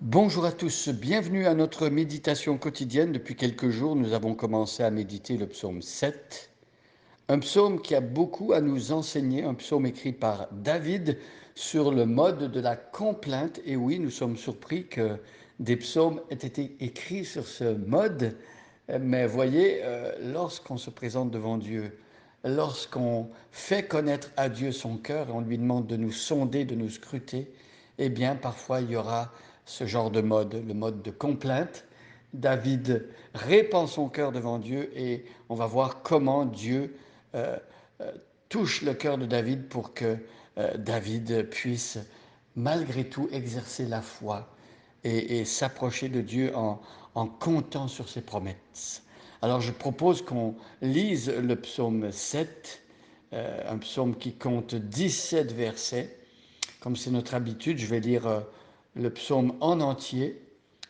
Bonjour à tous, bienvenue à notre méditation quotidienne. Depuis quelques jours, nous avons commencé à méditer le psaume 7, un psaume qui a beaucoup à nous enseigner, un psaume écrit par David sur le mode de la complainte. Et oui, nous sommes surpris que des psaumes aient été écrits sur ce mode, mais voyez, lorsqu'on se présente devant Dieu, lorsqu'on fait connaître à Dieu son cœur, et on lui demande de nous sonder, de nous scruter, eh bien parfois il y aura ce genre de mode, le mode de complainte. David répand son cœur devant Dieu et on va voir comment Dieu euh, euh, touche le cœur de David pour que David puisse malgré tout exercer la foi et s'approcher de Dieu en comptant sur ses promesses. Alors je propose qu'on lise le psaume 7, un psaume qui compte 17 versets. Comme c'est notre habitude, je vais lire le psaume en entier.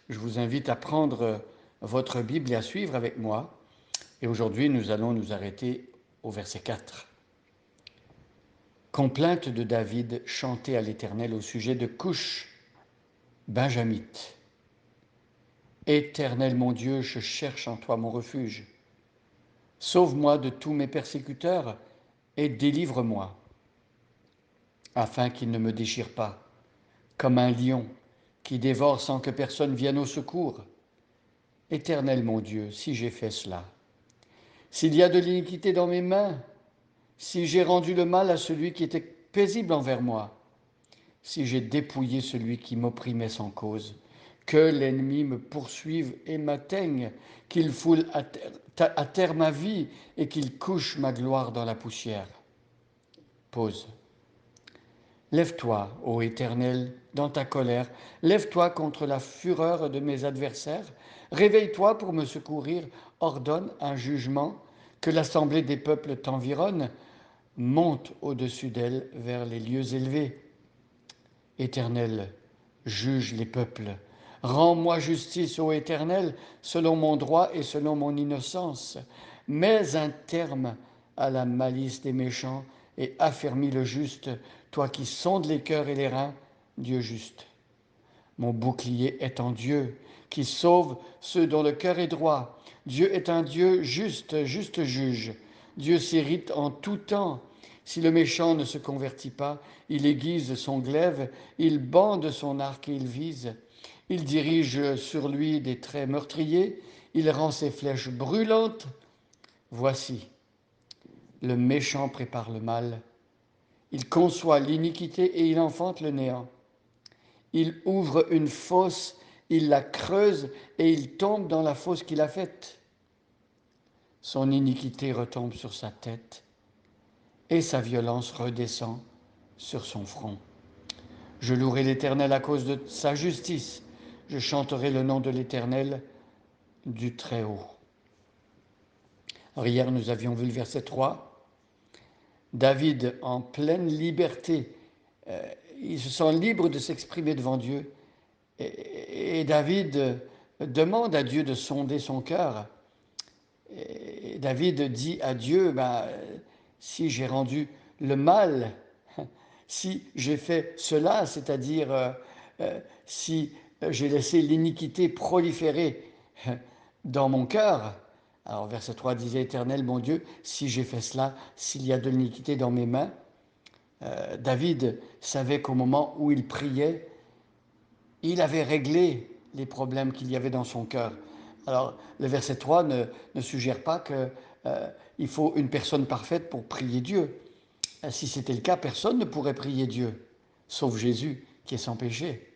Je vous invite à prendre votre Bible et à suivre avec moi. Et aujourd'hui, nous allons nous arrêter au verset 4. Complainte de David chantée à l'Éternel au sujet de Cush, Benjamite. Éternel mon Dieu, je cherche en toi mon refuge. Sauve-moi de tous mes persécuteurs et délivre-moi, afin qu'ils ne me déchirent pas, comme un lion qui dévore sans que personne vienne au secours. Éternel mon Dieu, si j'ai fait cela, s'il y a de l'iniquité dans mes mains, si j'ai rendu le mal à celui qui était paisible envers moi, si j'ai dépouillé celui qui m'opprimait sans cause, que l'ennemi me poursuive et m'atteigne, qu'il foule à terre ma vie et qu'il couche ma gloire dans la poussière. Pause. Lève-toi, ô Éternel, dans ta colère, lève-toi contre la fureur de mes adversaires, réveille-toi pour me secourir, ordonne un jugement, que l'assemblée des peuples t'environne, monte au-dessus d'elle vers les lieux élevés. Éternel, juge les peuples, rends-moi justice, ô Éternel, selon mon droit et selon mon innocence, mets un terme à la malice des méchants et affermis le juste, toi qui sondes les cœurs et les reins, Dieu juste. Mon bouclier est en Dieu, qui sauve ceux dont le cœur est droit. Dieu est un Dieu juste, juste juge. Dieu s'irrite en tout temps. Si le méchant ne se convertit pas, il aiguise son glaive, il bande son arc et il vise. Il dirige sur lui des traits meurtriers, il rend ses flèches brûlantes. Voici, le méchant prépare le mal, il conçoit l'iniquité et il enfante le néant. Il ouvre une fosse, il la creuse et il tombe dans la fosse qu'il a faite. Son iniquité retombe sur sa tête et sa violence redescend sur son front. Je louerai l'Éternel à cause de sa justice. Je chanterai le nom de l'Éternel du Très-Haut. Alors hier, nous avions vu le verset 3. David, en pleine liberté, il se sent libre de s'exprimer devant Dieu. Et David demande à Dieu de sonder son cœur. Et David dit à Dieu, si j'ai rendu le mal, si j'ai fait cela, c'est-à-dire si j'ai laissé l'iniquité proliférer dans mon cœur, alors verset 3 disait, Éternel mon Dieu, si j'ai fait cela, s'il y a de l'iniquité dans mes mains, David savait qu'au moment où il priait, il avait réglé les problèmes qu'il y avait dans son cœur. Alors, le verset 3 ne suggère pas qu'il faut une personne parfaite pour prier Dieu. Si c'était le cas, personne ne pourrait prier Dieu, sauf Jésus, qui est sans péché.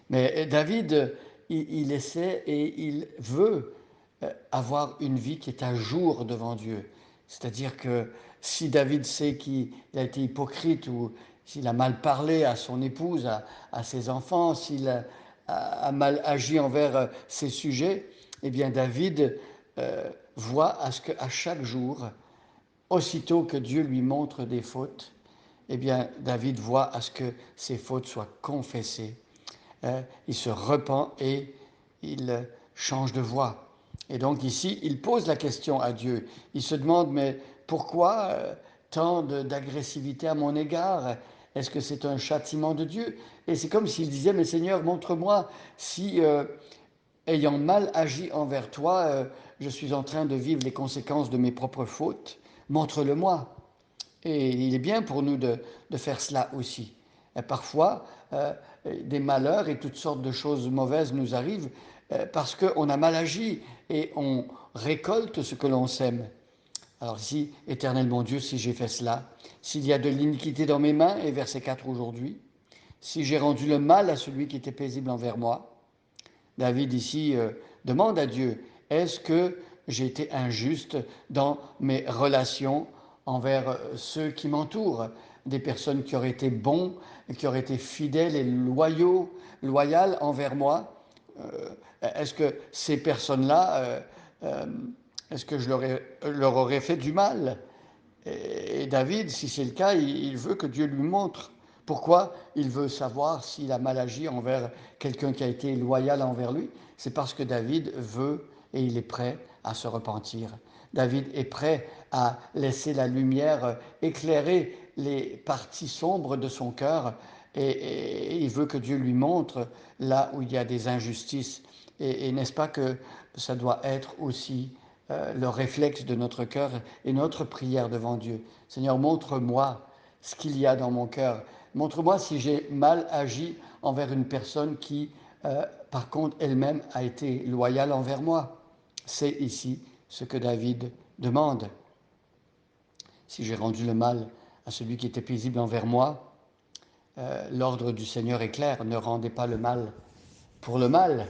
Mais David, il essaie et il veut avoir une vie qui est à jour devant Dieu. C'est-à-dire que si David sait qu'il a été hypocrite ou s'il a mal parlé à son épouse, à ses enfants, s'il a mal agi envers ses sujets, eh bien David voit à ce qu'à chaque jour, aussitôt que Dieu lui montre des fautes, eh bien David voit à ce que ces fautes soient confessées. Il se repent et il change de voie. Et donc ici, il pose la question à Dieu. Il se demande, mais pourquoi tant d'agressivité à mon égard? Est-ce que c'est un châtiment de Dieu? Et c'est comme s'il disait, mais Seigneur, montre-moi si, ayant mal agi envers toi, je suis en train de vivre les conséquences de mes propres fautes. Montre-le-moi. Et il est bien pour nous de faire cela aussi. Et parfois, des malheurs et toutes sortes de choses mauvaises nous arrivent parce qu'on a mal agi et on récolte ce que l'on sème. Alors si, éternel mon Dieu, si j'ai fait cela, s'il y a de l'iniquité dans mes mains, et verset 4 aujourd'hui, si j'ai rendu le mal à celui qui était paisible envers moi, David ici demande à Dieu, est-ce que j'ai été injuste dans mes relations envers ceux qui m'entourent, des personnes qui auraient été bons, qui auraient été fidèles et loyales envers moi? Est-ce que ces personnes-là, est-ce que je leur aurais fait du mal? Et David, si c'est le cas, il veut que Dieu lui montre. Pourquoi il veut savoir s'il a mal agi envers quelqu'un qui a été loyal envers lui? C'est parce que David veut et il est prêt à se repentir. David est prêt à laisser la lumière éclairer les parties sombres de son cœur et il veut que Dieu lui montre là où il y a des injustices. Et n'est-ce pas que ça doit être aussi le réflexe de notre cœur et notre prière devant Dieu. Seigneur, montre-moi ce qu'il y a dans mon cœur. Montre-moi si j'ai mal agi envers une personne qui, par contre, elle-même a été loyale envers moi. C'est ici ce que David demande. Si j'ai rendu le mal à celui qui était paisible envers moi, l'ordre du Seigneur est clair, ne rendez pas le mal pour le mal,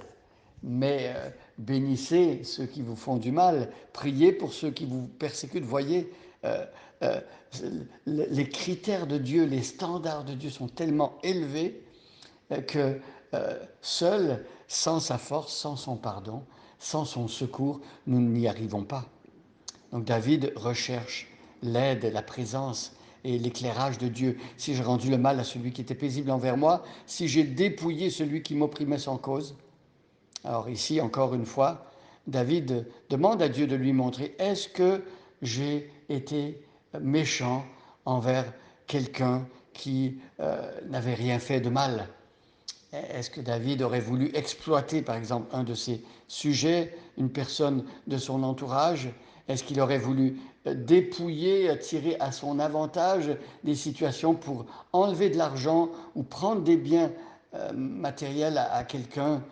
mais bénissez ceux qui vous font du mal, priez pour ceux qui vous persécutent. Voyez, euh, euh, les critères de Dieu, les standards de Dieu sont tellement élevés que seul, sans sa force, sans son pardon, sans son secours, nous n'y arrivons pas. Donc David recherche l'aide, la présence et l'éclairage de Dieu. Si j'ai rendu le mal à celui qui était paisible envers moi, si j'ai dépouillé celui qui m'opprimait sans cause, alors ici, encore une fois, David demande à Dieu de lui montrer, est-ce que j'ai été méchant envers quelqu'un qui n'avait rien fait de mal? Est-ce que David aurait voulu exploiter, par exemple, un de ses sujets, une personne de son entourage? Est-ce qu'il aurait voulu dépouiller, tirer à son avantage des situations pour enlever de l'argent ou prendre des biens matériels à quelqu'un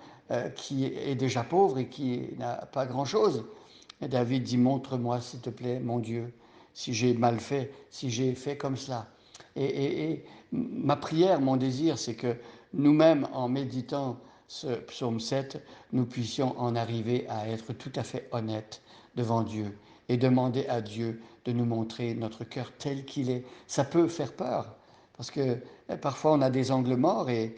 qui est déjà pauvre et qui n'a pas grand-chose? Et David dit, montre-moi, s'il te plaît, mon Dieu, si j'ai mal fait, si j'ai fait comme cela. Et ma prière, mon désir, c'est que nous-mêmes, en méditant ce psaume 7, nous puissions en arriver à être tout à fait honnêtes devant Dieu et demander à Dieu de nous montrer notre cœur tel qu'il est. Ça peut faire peur, parce que parfois on a des angles morts et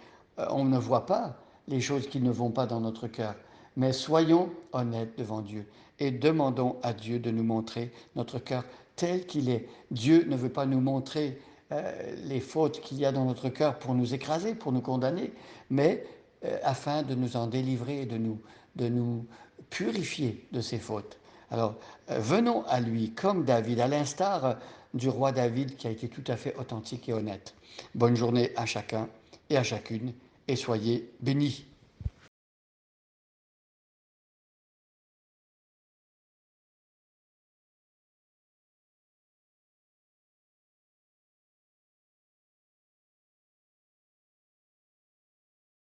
on ne voit pas les choses qui ne vont pas dans notre cœur. Mais soyons honnêtes devant Dieu et demandons à Dieu de nous montrer notre cœur tel qu'il est. Dieu ne veut pas nous montrer les fautes qu'il y a dans notre cœur pour nous écraser, pour nous condamner, mais afin de nous en délivrer et de nous purifier de ces fautes. Alors, venons à lui comme David, à l'instar du roi David qui a été tout à fait authentique et honnête. Bonne journée à chacun et à chacune, et soyez bénis.